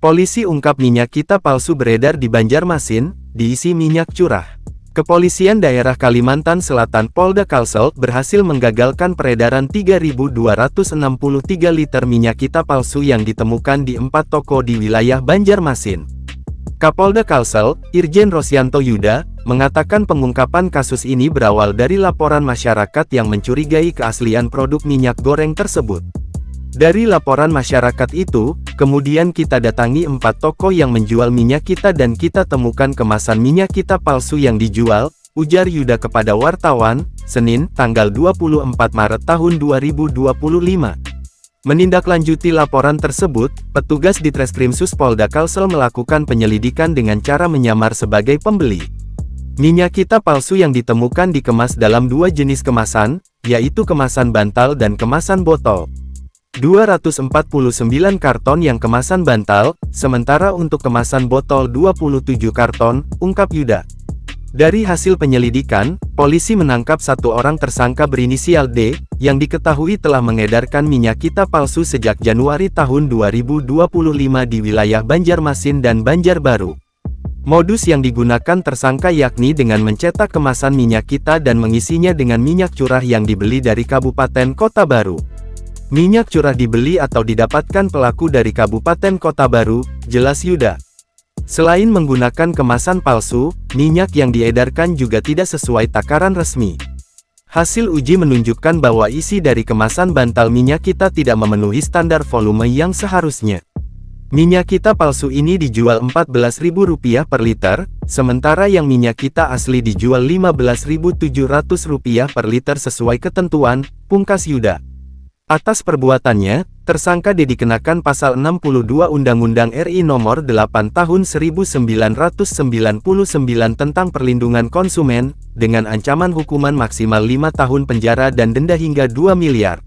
Polisi ungkap minyak kita palsu beredar di Banjarmasin, diisi minyak curah. Kepolisian Daerah Kalimantan Selatan Polda Kalsel berhasil menggagalkan peredaran 3.263 liter minyak kita palsu yang ditemukan di 4 toko di wilayah Banjarmasin. Kapolda Kalsel, Irjen Rosyanto Yuda, mengatakan pengungkapan kasus ini berawal dari laporan masyarakat yang mencurigai keaslian produk minyak goreng tersebut. Dari laporan masyarakat itu, kemudian kita datangi 4 toko yang menjual minyak kita dan kita temukan kemasan minyak kita palsu yang dijual, ujar Yuda kepada wartawan, Senin, tanggal 24 Maret tahun 2025. Menindaklanjuti laporan tersebut, petugas di Treskrimsus Polda Kalsel melakukan penyelidikan dengan cara menyamar sebagai pembeli. Minyak kita palsu yang ditemukan dikemas dalam 2 jenis kemasan, yaitu kemasan bantal dan kemasan botol. 249 karton yang kemasan bantal, sementara untuk kemasan botol 27 karton, ungkap Yuda. Dari hasil penyelidikan, polisi menangkap 1 orang tersangka berinisial D, yang diketahui telah mengedarkan minyak kita palsu sejak Januari tahun 2025 di wilayah Banjarmasin dan Banjarbaru. Modus yang digunakan tersangka yakni dengan mencetak kemasan minyak kita dan mengisinya dengan minyak curah yang dibeli dari Kabupaten Kota Baru. Minyak curah dibeli atau didapatkan pelaku dari Kabupaten Kota Baru, jelas Yuda. Selain menggunakan kemasan palsu, minyak yang diedarkan juga tidak sesuai takaran resmi. Hasil uji menunjukkan bahwa isi dari kemasan bantal minyak kita tidak memenuhi standar volume yang seharusnya. Minyak kita palsu ini dijual Rp14.000 per liter, sementara yang minyak kita asli dijual Rp15.700 per liter sesuai ketentuan, pungkas Yuda. Atas perbuatannya, tersangka D dikenakan pasal 62 Undang-Undang RI Nomor 8 Tahun 1999 tentang Perlindungan Konsumen, dengan ancaman hukuman maksimal 5 tahun penjara dan denda hingga 2 miliar.